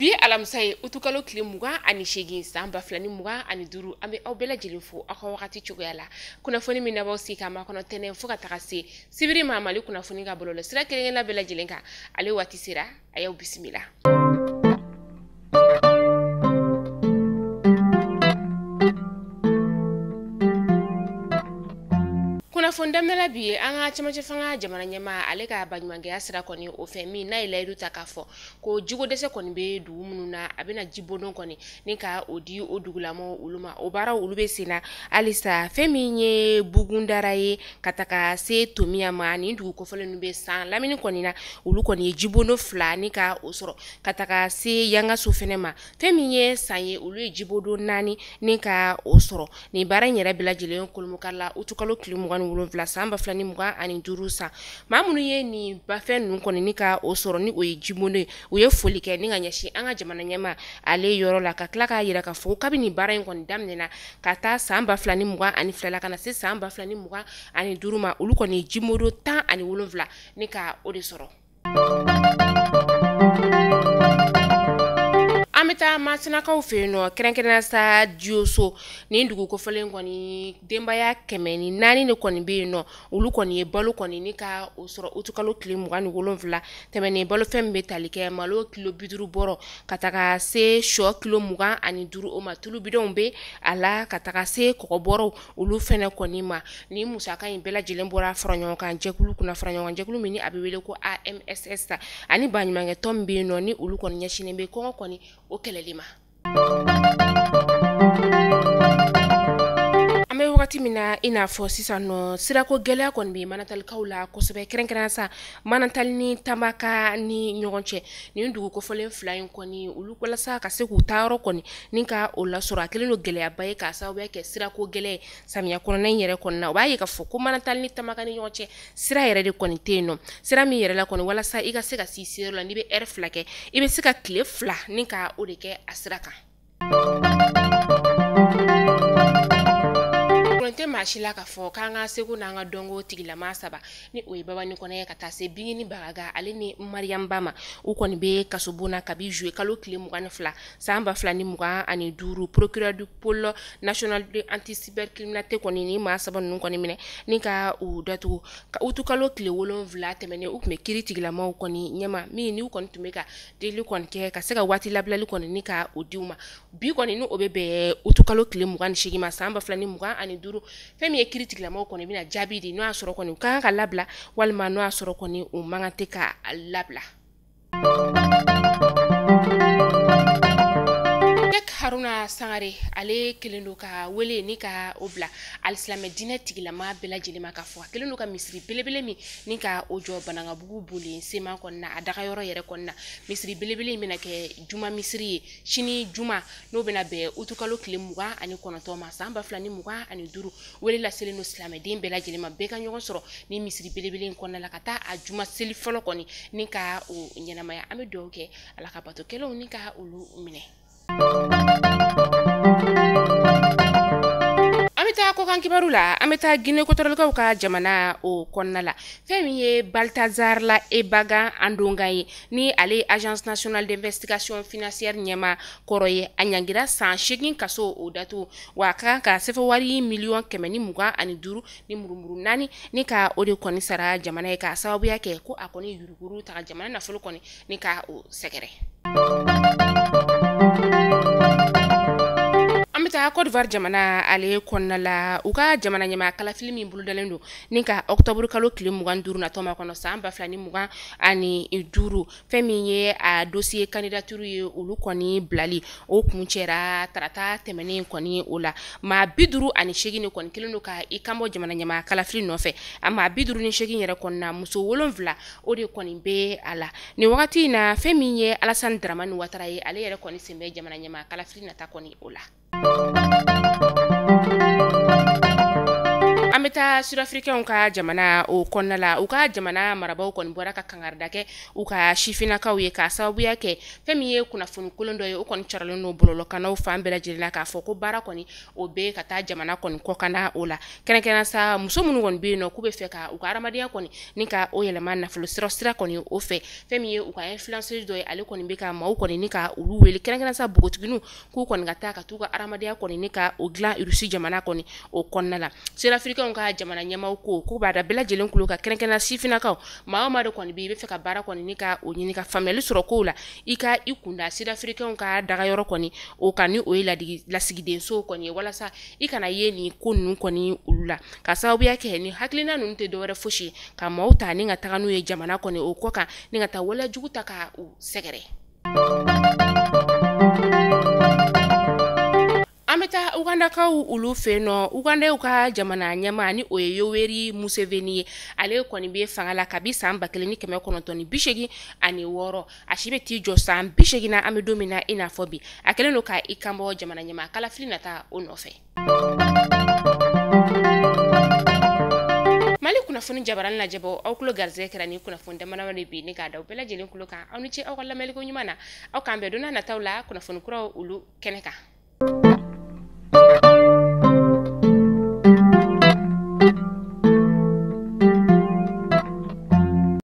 bi alamsay utukalo kile muga ani shegin samba flani muga ani duru ambe aw bela jelifo aka wakati cogoya la kuna foni mina baw sika ma kono tene fuka takase sibiri mamali kuna foni ga bolo sira kelen la bela jelenka ale wati sira ayaw bismillah. Fondamela bi anga chamache fanga jamana nyama ale ka banyumange asira koni ofemi na ile idu takafo ko jigo dese koni be du mununa abena jibono koni nika odi odugulamo uluma obara ulube sina alisa femi nye bugundaraye kataka se tomia mani ndu ko fole nube san lamini koni na ulu koni jibono fla nika osoro kataka se yanga sofenema femi nye sanye ulu jibodo nani nika osoro ni bara nyera bila jile kolmukala utukalo klimu vla samba flani muga ani durusa mamunu ye ni bafen nun koni nika osoro ni oye jimone oye folike ni nganyashi anga jamana nyama ale yoro la ka klaka yira ka fo kabini bara nkoni damnena kata samba flani muga ani flala kana se samba flani muga ani duruma ulu koni jimodo tan ani wolonvla nika odesoro ameta masina ka ofeno krenkena sa dioso ni ndugu ko folen koni demba ya kemeni nani ne koni be no ulu koni e balu koni ni ka osoro utukalo klimu gani wolonvla temene balu fembe talike malo kilo biduru boro kataka se sho kilo muga ani duru o matulu bidombe ala kataka se kokoboro ulu fene koni ma ni musaka imbela jelembora franyo kan jekulu kuna franyo kan jekulu mini abewele ko AMSS ani banyumange tombe no ni ulu koni nyashine be ko koni okelelima ame wakati mina ina fo sisano sirako gelea kon bi manatal kaula ko sebe krenkena sa manatal ni tamaka ni nyogonche ni ndugu ko folen flying koni ulu ko la sa ka se ku taro koni ninka o la sura keleno gelea baye ka sa obe ke sirako gele samia kono na yere kon na baye ka fo ko manatal ni tamaka ni nyogonche sira yere de koni teno sira mi yere la koni wala sa iga se ka sisiro la ni be air flake ibe se ka clé fla ninka o de ke asiraka Konte mashila ka fo kanga segu nanga dongo tigila masaba ni oyi baba ni kone kata se bingini bagaga ale ni Mariam Bama u koni be kasobuna kabi jouer kalo kile mugane fla samba fla ni muga ani duru procureur du pôle national de anti cybercriminalité koni ni masaba nun koni mine ninka u datu ka utu kalo kile wolon vla temene u me kiri tigila ma u koni nyama mi ni u koni tumeka deli koni ke ka sega wati lablali koni nika u diuma bi koni nu obebe utu kalo kile mugane shigima samba fla ni muga ani duru femi e critique la mo koni bina jabidi no asoro koni kan ka labla walma no asoro koni o mangate ka labla Haruna Sangare ale kelendo ka wele ni ka obla alislame dina tigila ma bela jelema ka fo kelendo ka misri belebele mi ni ka ojo bananga bugu buli sema konna adaka yoro yere konna misri belebele mi na ke juma misri shini juma no bena be utukalo kile muga ani kono to ma samba flani muga ani duru wele la seleno islame din bela jelema be ka nyogon soro ni misri belebele konna la kata a juma seli folo koni ni ka o nyenama ya ame doke ala ka bato kelo ni ka ulu mine ameta ko kan kibarula ameta gine ko torolka ka jamana o konnala femiye Baltazar la ebaga andongaye ni ale agence nationale d'investigation financière nyama koroye anyangira san shegin kaso o datu waka ka sefo wari million kemeni muga ani duru ni murumuru nani ni ka ode koni sara jamana ka sababu yake ko akoni yuruguru ta jamana na folo koni ni ka o sekere amita Côte d'Ivoire jamana ale konnala uka jamana nyama kala filmi buludalendo ninka octobre kalo kile mugan duru na toma kono samba flani mugan ani duru femiye a dossier candidature ye ulu koni blali o kunchera tarata temene koni ola ma biduru ani shegini koni kilendo ka ikambo jamana nyama kala filmi nofe ama biduru ni shegini yere konna muso wolonvla o de koni be ala ni wakati na femiye Alassane Dramane Ouattara ye ale yere koni sembe jamana nyama kala filmi na ta koni ola taa Sud-Africains ka jamana o kɔnɔna la u ka jamana marabaw kɔni bɔra ka kangarida kɛ u ka sifinnakaw ye ka sababuya kɛ fɛn min ye kunnafoni kolon dɔ ye o kɔni caralen no bɔlɔlɔkannaw fan bɛɛ lajɛlen na k'a fɔ ko baara kɔni o bɛ ka taa jamana kɔni kɔkana o la kɛrɛnkɛrɛnnen sa muso minnu kɔni bɛ yen nɔ k'u bɛ fɛ ka u ka adamadenya kɔni ni ka o yɛlɛma nafolo sira kɔni o fɛ fɛn min ye u ka influenceuse dɔ ye ale kɔni bɛ ka maaw kɔni ni ka olu wele kɛrɛnkɛrɛnnen sa bogotigininw k'u kɔni ka taa ka t'u ka adamadenya kɔni ni ka o dilan Rusi jamana kɔni o kɔnɔna la Sud-Africains ka jamana ɲɛmaaw ko b'a da bɛɛ lajɛlen kulo ka kɛrɛnkɛrɛnnen sifinnakaw maa o maa de kɔni bɛ i bɛ fɛ ka baara kɔni ni ka o ɲini ka faamuyali sɔrɔ kow la i ka i kunda Sud-Africains ka dagayɔrɔ kɔni o kan ni o ye lasigidensow kɔni ye walasa i kana ye nin ko ninnu kɔni olu la ka sababuya kɛ ni hakilina ninnu tɛ dɔwɛrɛ fosi ka maaw ta ni ka taga n'u ye jamana kɔni o kɔ kan ni ka taa waleyajugu ta ka u sɛgɛrɛ. An bɛ taa Ugandakaw olu fɛ nɔ Ugandaw ka jamana ɲɛmaa ni o ye Yoweri Museveni ye ale kɔni bɛ fanga la kabi san 1986 a si bɛ t'i jɔ san 80 na an bɛ don min na i n'a fɔ bi a kɛlen don ka i kanbɔ jamana ɲɛmaa kalafili nata o nɔfɛ. Mali kunnafoni jabarani lajɛbɔ aw kulo garizɛ kɛra ni kunnafoni damadama de bi ne k'a da bɛɛ lajɛlen kulo kan aw ni ce aw ka lamɛnliko ɲuman na aw k'an bɛn don n'a nataw la kunnafoni kuraw olu kɛnɛ kan.